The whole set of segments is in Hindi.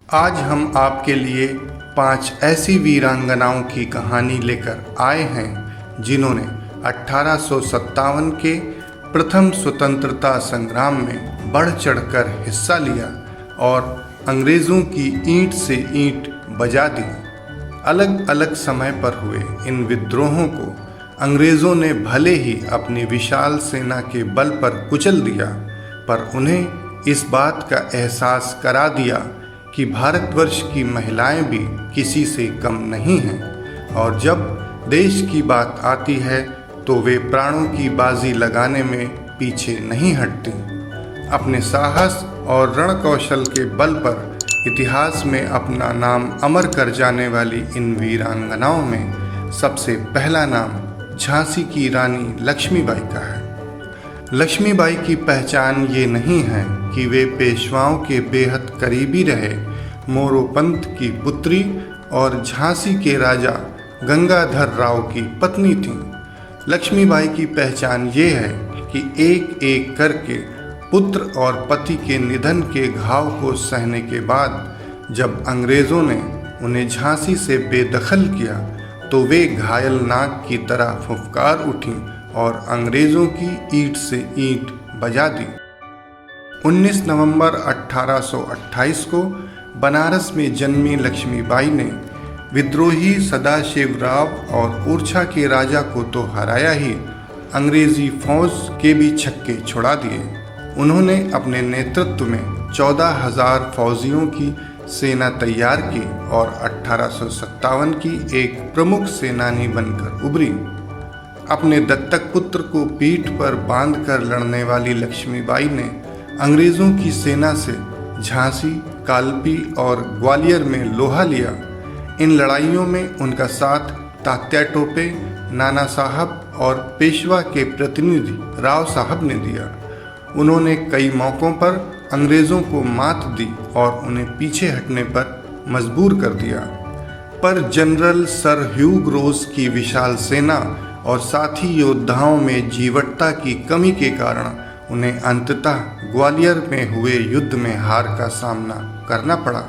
आज हम आपके लिए 5 ऐसी वीरांगनाओं की कहानी लेकर आए हैं जिन्होंने 1857 के प्रथम स्वतंत्रता संग्राम में बढ़ चढ़कर हिस्सा लिया और अंग्रेज़ों की ईंट से ईंट बजा दी। अलग अलग समय पर हुए इन विद्रोहों को अंग्रेज़ों ने भले ही अपनी विशाल सेना के बल पर कुचल दिया, पर उन्हें इस बात का एहसास करा दिया कि भारतवर्ष की महिलाएं भी किसी से कम नहीं हैं और जब देश की बात आती है तो वे प्राणों की बाजी लगाने में पीछे नहीं हटती। अपने साहस और रण कौशल के बल पर इतिहास में अपना नाम अमर कर जाने वाली इन वीरांगनाओं में सबसे पहला नाम झांसी की रानी लक्ष्मीबाई का है। लक्ष्मीबाई की पहचान ये नहीं है कि वे पेशवाओं के बेहद करीबी रहे मोरोपंत की पुत्री और झांसी के राजा गंगाधर राव की पत्नी थीं। लक्ष्मीबाई की पहचान ये है कि एक एक करके पुत्र और पति के निधन के घाव को सहने के बाद जब अंग्रेज़ों ने उन्हें झांसी से बेदखल किया तो वे घायल नाग की तरह फुफकार उठीं और अंग्रेज़ों की ईंट से ईंट बजा दी। 19 नवंबर 1828 को बनारस में जन्मी लक्ष्मीबाई ने विद्रोही सदाशिवराव और ओरछा के राजा को तो हराया ही, अंग्रेज़ी फौज के भी छक्के छुड़ा दिए। उन्होंने अपने नेतृत्व में 14,000 फौजियों की सेना तैयार की और 1857 की एक प्रमुख सेनानी बनकर उभरी। अपने दत्तक पुत्र को पीठ पर बांधकर लड़ने वाली लक्ष्मीबाई ने अंग्रेज़ों की सेना से झांसी, कालपी और ग्वालियर में लोहा लिया। इन लड़ाइयों में उनका साथ तात्या टोपे, नाना साहब और पेशवा के प्रतिनिधि राव साहब ने दिया। उन्होंने कई मौक़ों पर अंग्रेज़ों को मात दी और उन्हें पीछे हटने पर मजबूर कर दिया, पर जनरल सर ह्यू ग्रोस की विशाल सेना और साथी योद्धाओं में जीवटता की कमी के कारण उन्हें अंततः ग्वालियर में हुए युद्ध में हार का सामना करना पड़ा।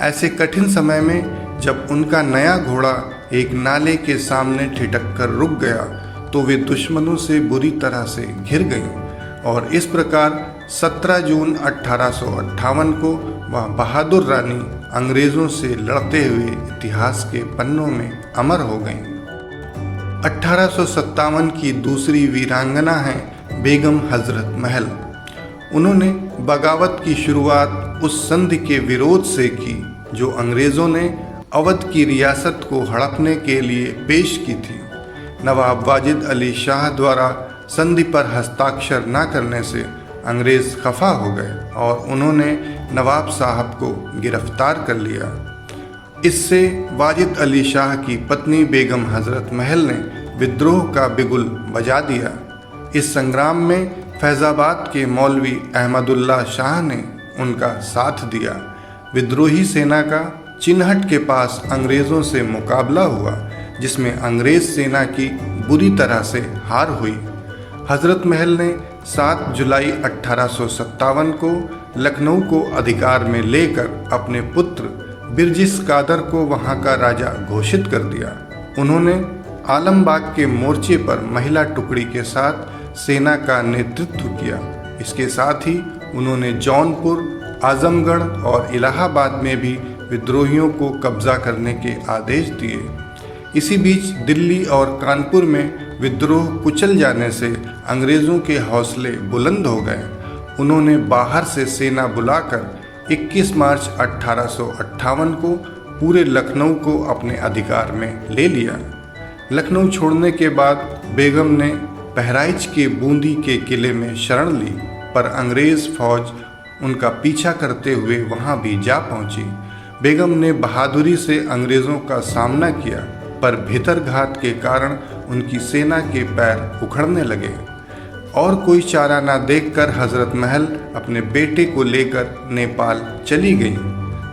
ऐसे कठिन समय में जब उनका नया घोड़ा एक नाले के सामने ठिठक कर रुक गया तो वे दुश्मनों से बुरी तरह से घिर गईं और इस प्रकार 17 जून 1858 को वह बहादुर रानी अंग्रेज़ों से लड़ते हुए इतिहास के पन्नों में अमर हो गईं। 1857 की दूसरी वीरांगना है बेगम हजरत महल। उन्होंने बगावत की शुरुआत उस संधि के विरोध से की जो अंग्रेज़ों ने अवध की रियासत को हड़पने के लिए पेश की थी। नवाब वाजिद अली शाह द्वारा संधि पर हस्ताक्षर न करने से अंग्रेज़ खफा हो गए और उन्होंने नवाब साहब को गिरफ्तार कर लिया। इससे वाजिद अली शाह की पत्नी बेगम हजरत महल ने विद्रोह का बिगुल बजा दिया। इस संग्राम में फैज़ाबाद के मौलवी अहमदुल्ला शाह ने उनका साथ दिया। विद्रोही सेना का चिन्हट के पास अंग्रेज़ों से मुकाबला हुआ जिसमें अंग्रेज़ सेना की बुरी तरह से हार हुई। हजरत महल ने 7 जुलाई 1857 को लखनऊ को अधिकार में लेकर अपने पुत्र बिरजिस कादर को वहां का राजा घोषित कर दिया। उन्होंने आलमबाग के मोर्चे पर महिला टुकड़ी के साथ सेना का नेतृत्व किया। इसके साथ ही उन्होंने जौनपुर, आजमगढ़ और इलाहाबाद में भी विद्रोहियों को कब्जा करने के आदेश दिए। इसी बीच दिल्ली और कानपुर में विद्रोह कुचल जाने से अंग्रेज़ों के हौसले बुलंद हो गए। उन्होंने बाहर से सेना बुलाकर 21 मार्च 1858 को पूरे लखनऊ को अपने अधिकार में ले लिया। लखनऊ छोड़ने के बाद बेगम ने बहराइच के बूंदी के किले में शरण ली, पर अंग्रेज़ फौज उनका पीछा करते हुए वहां भी जा पहुंची। बेगम ने बहादुरी से अंग्रेज़ों का सामना किया, पर भीतरघात के कारण उनकी सेना के पैर उखड़ने लगे और कोई चारा न देखकर हजरत महल अपने बेटे को लेकर नेपाल चली गई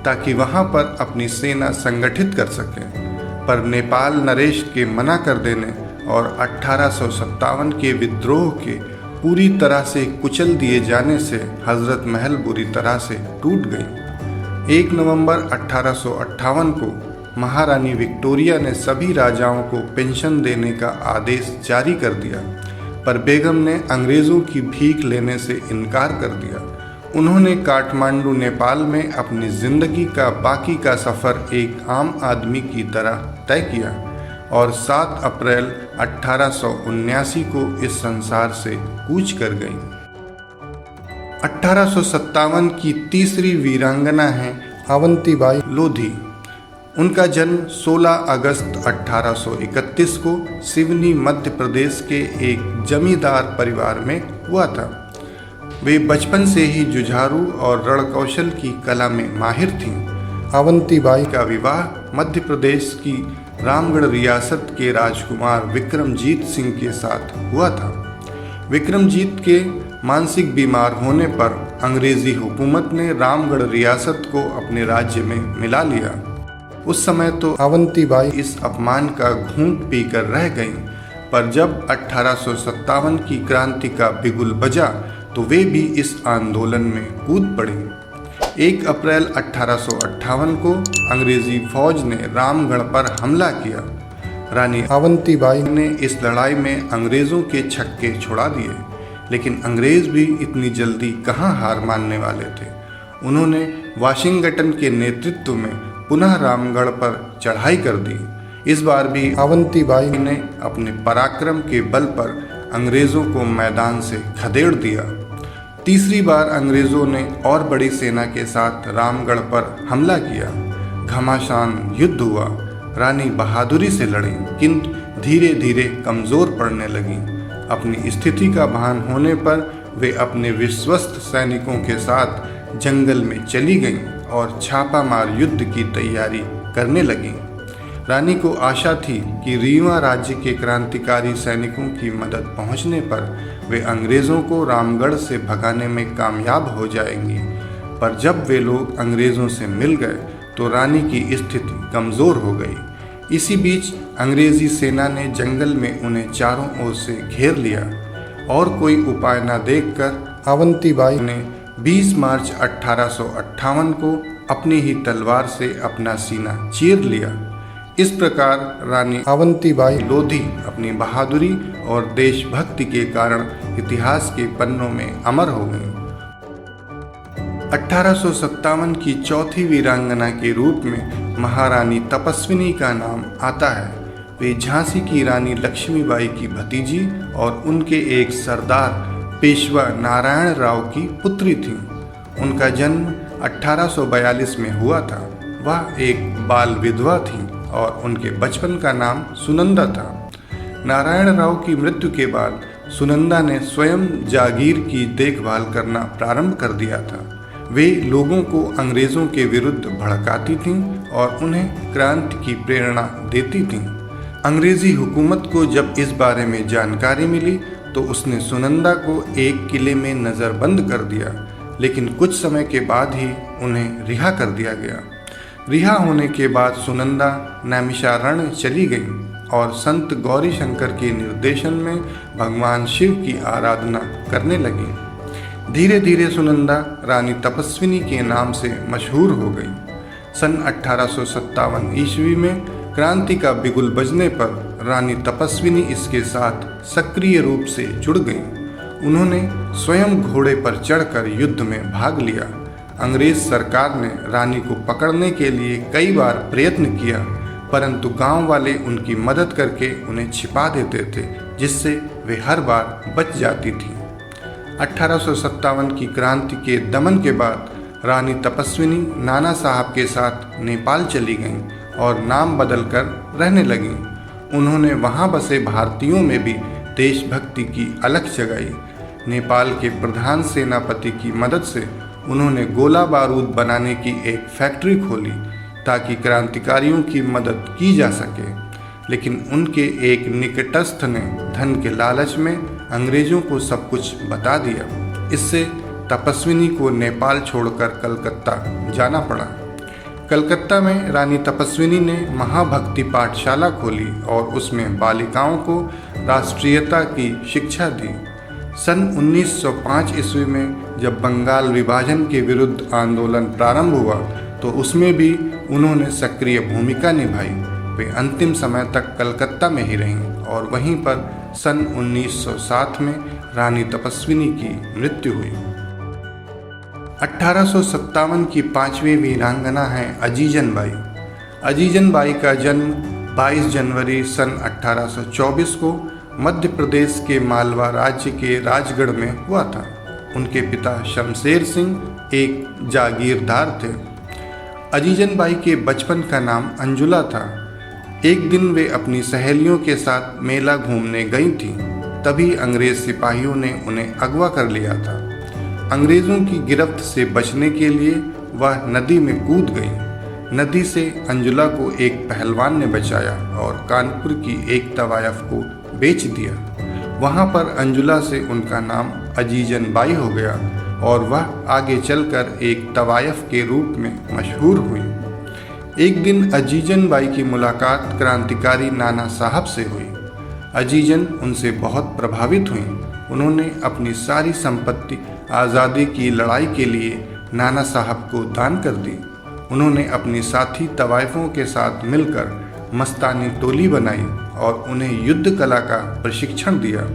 ताकि वहां पर अपनी सेना संगठित कर सकें, पर नेपाल नरेश के मना कर देने और 1857 के विद्रोह के पूरी तरह से कुचल दिए जाने से हजरत महल बुरी तरह से टूट गई। 1 नवंबर 1858 को महारानी विक्टोरिया ने सभी राजाओं को पेंशन देने का आदेश जारी कर दिया, पर बेगम ने अंग्रेज़ों की भीख लेने से इनकार कर दिया। उन्होंने काठमांडू नेपाल में अपनी ज़िंदगी का बाकी का सफ़र एक आम आदमी की तरह तय किया और 7 अप्रैल 1879 को इस संसार से कूच कर गई। 1857 की तीसरी वीरांगना है अवंतीबाई लोधी। उनका जन्म 16 अगस्त 1831 को सिवनी मध्य प्रदेश के एक जमींदार परिवार में हुआ था। वे बचपन से ही जुझारू और रणकौशल की कला में माहिर थीं। अवंतीबाई का विवाह मध्य प्रदेश की रामगढ़ रियासत के राजकुमार विक्रमजीत सिंह के साथ हुआ था। विक्रमजीत के मानसिक बीमार होने पर अंग्रेजी हुकूमत ने रामगढ़ रियासत को अपने राज्य में मिला लिया। उस समय तो अवंतीबाई इस अपमान का घूंट पीकर रह गईं, पर जब 1857 की क्रांति का बिगुल बजा तो वे भी इस आंदोलन में कूद पड़ी। 1 अप्रैल 1858 को अंग्रेजी फौज ने रामगढ़ पर हमला किया। रानी अवंतीबाई ने इस लड़ाई में अंग्रेज़ों के छक्के छुड़ा दिए, लेकिन अंग्रेज़ भी इतनी जल्दी कहाँ हार मानने वाले थे। उन्होंने वाशिंगटन के नेतृत्व में पुनः रामगढ़ पर चढ़ाई कर दी। इस बार भी अवंतीबाई ने अपने पराक्रम के बल पर अंग्रेज़ों को मैदान से खदेड़ दिया। तीसरी बार अंग्रेज़ों ने और बड़ी सेना के साथ रामगढ़ पर हमला किया। घमासान युद्ध हुआ। रानी बहादुरी से लड़ी, किंतु धीरे धीरे कमज़ोर पड़ने लगीं। अपनी स्थिति का भान होने पर वे अपने विश्वस्त सैनिकों के साथ जंगल में चली गईं और छापामार युद्ध की तैयारी करने लगीं। रानी को आशा थी कि रीवा राज्य के क्रांतिकारी सैनिकों की मदद पहुंचने पर वे अंग्रेज़ों को रामगढ़ से भगाने में कामयाब हो जाएंगी, पर जब वे लोग अंग्रेज़ों से मिल गए तो रानी की स्थिति कमज़ोर हो गई। इसी बीच अंग्रेज़ी सेना ने जंगल में उन्हें चारों ओर से घेर लिया और कोई उपाय न देखकर अवंतीबाई ने 20 मार्च 1858 को अपनी ही तलवार से अपना सीना चीर लिया। इस प्रकार रानी अवंतीबाई लोधी अपनी बहादुरी और देशभक्ति के कारण इतिहास के पन्नों में अमर हो गई। 1857 की चौथी वीरांगना के रूप में महारानी तपस्विनी का नाम आता है। वे झांसी की रानी लक्ष्मीबाई की भतीजी और उनके एक सरदार पेशवा नारायण राव की पुत्री थीं। उनका जन्म 1842 में हुआ था। वह एक बाल विधवा थीं और उनके बचपन का नाम सुनंदा था। नारायण राव की मृत्यु के बाद सुनंदा ने स्वयं जागीर की देखभाल करना प्रारंभ कर दिया था। वे लोगों को अंग्रेज़ों के विरुद्ध भड़काती थीं और उन्हें क्रांति की प्रेरणा देती थीं। अंग्रेज़ी हुकूमत को जब इस बारे में जानकारी मिली तो उसने सुनंदा को एक किले में नज़रबंद कर दिया, लेकिन कुछ समय के बाद ही उन्हें रिहा कर दिया गया। रिहा होने के बाद सुनंदा नैमिषारण्य चली गई और संत गौरी शंकर के निर्देशन में भगवान शिव की आराधना करने लगी। धीरे धीरे सुनंदा रानी तपस्विनी के नाम से मशहूर हो गई। सन 1857 ईस्वी में क्रांति का बिगुल बजने पर रानी तपस्विनी इसके साथ सक्रिय रूप से जुड़ गईं। उन्होंने स्वयं घोड़े पर चढ़कर युद्ध में भाग लिया। अंग्रेज सरकार ने रानी को पकड़ने के लिए कई बार प्रयत्न किया, परंतु गांव वाले उनकी मदद करके उन्हें छिपा देते थे, जिससे वे हर बार बच जाती थी। 1857 की क्रांति के दमन के बाद रानी तपस्विनी नाना साहब के साथ नेपाल चली गईं और नाम बदलकर रहने लगीं। उन्होंने वहां बसे भारतीयों में भी देशभक्ति की अलख जगाई। नेपाल के प्रधान सेनापति की मदद से उन्होंने गोला बारूद बनाने की एक फैक्ट्री खोली ताकि क्रांतिकारियों की मदद की जा सके, लेकिन उनके एक निकटस्थ ने धन के लालच में अंग्रेज़ों को सब कुछ बता दिया। इससे तपस्विनी को नेपाल छोड़कर कलकत्ता जाना पड़ा। कलकत्ता में रानी तपस्विनी ने महाभक्ति पाठशाला खोली और उसमें बालिकाओं को राष्ट्रीयता की शिक्षा दी। सन 1905 ईस्वी में जब बंगाल विभाजन के विरुद्ध आंदोलन प्रारंभ हुआ तो उसमें भी उन्होंने सक्रिय भूमिका निभाई। वे अंतिम समय तक कलकत्ता में ही रहीं और वहीं पर सन 1907 में रानी तपस्विनी की मृत्यु हुई। 1857 की 5वीं वीरांगना है अजीजन बाई। अजीजन बाई का जन्म 22 जनवरी सन 1824 को मध्य प्रदेश के मालवा राज्य के राजगढ़ में हुआ था। उनके पिता शमशेर सिंह एक जागीरदार थे। अजीजन बाई के बचपन का नाम अंजुला था। एक दिन वे अपनी सहेलियों के साथ मेला घूमने गई थीं। तभी अंग्रेज सिपाहियों ने उन्हें अगवा कर लिया था। अंग्रेज़ों की गिरफ्त से बचने के लिए वह नदी में कूद गई। नदी से अंजुला को एक पहलवान ने बचाया और कानपुर की एक तवायफ को बेच दिया। वहाँ पर अंजुला से उनका नाम अजीजन बाई हो गया और वह आगे चलकर एक तवायफ के रूप में मशहूर हुई। एक दिन अजीजन बाई की मुलाकात क्रांतिकारी नाना साहब से हुई। अजीजन उनसे बहुत प्रभावित हुई। उन्होंने अपनी सारी संपत्ति आज़ादी की लड़ाई के लिए नाना साहब को दान कर दी। उन्होंने अपनी साथी तवायफों के साथ मिलकर मस्तानी टोली बनाई और उन्हें युद्ध कला का प्रशिक्षण दिया।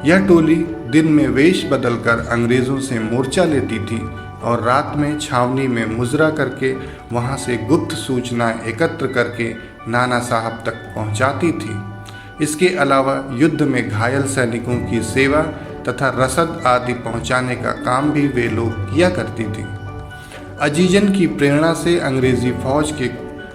यह टोली दिन में वेश बदलकर अंग्रेज़ों से मोर्चा लेती थी और रात में छावनी में मुजरा करके वहां से गुप्त सूचनाएं एकत्र करके नाना साहब तक पहुंचाती थी। इसके अलावा युद्ध में घायल सैनिकों की सेवा तथा रसद आदि पहुंचाने का काम भी वे लोग किया करती थी। अजीजन की प्रेरणा से अंग्रेजी फौज के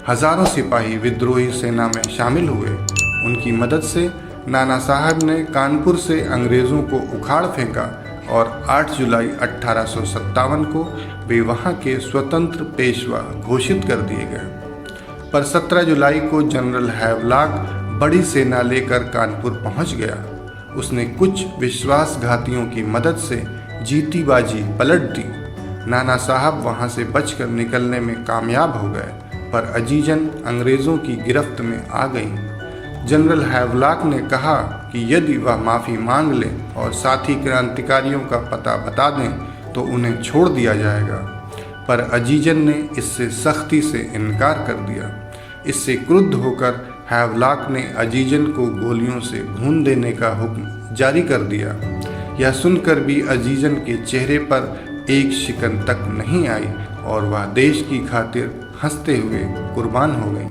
हजारों सिपाही विद्रोही सेना में शामिल हुए। उनकी मदद से नाना साहब ने कानपुर से अंग्रेज़ों को उखाड़ फेंका और 8 जुलाई 1857 को वे वहां के स्वतंत्र पेशवा घोषित कर दिए गए। पर 17 जुलाई को जनरल हैवलॉक बड़ी सेना लेकर कानपुर पहुंच गया। उसने कुछ विश्वासघातियों की मदद से जीती बाजी पलट दी। नाना साहब वहां से बचकर निकलने में कामयाब हो गए, पर अजीजन अंग्रेज़ों की गिरफ्त में आ गईं। जनरल हैवलॉक ने कहा कि यदि वह माफ़ी मांग लें और साथी क्रांतिकारियों का पता बता दें तो उन्हें छोड़ दिया जाएगा, पर अजीजन ने इससे सख्ती से इनकार कर दिया। इससे क्रुद्ध होकर हैवलॉक ने अजीजन को गोलियों से भून देने का हुक्म जारी कर दिया। यह सुनकर भी अजीजन के चेहरे पर एक शिकन तक नहीं आई और वह देश की खातिर हंसते हुए कुर्बान हो गई।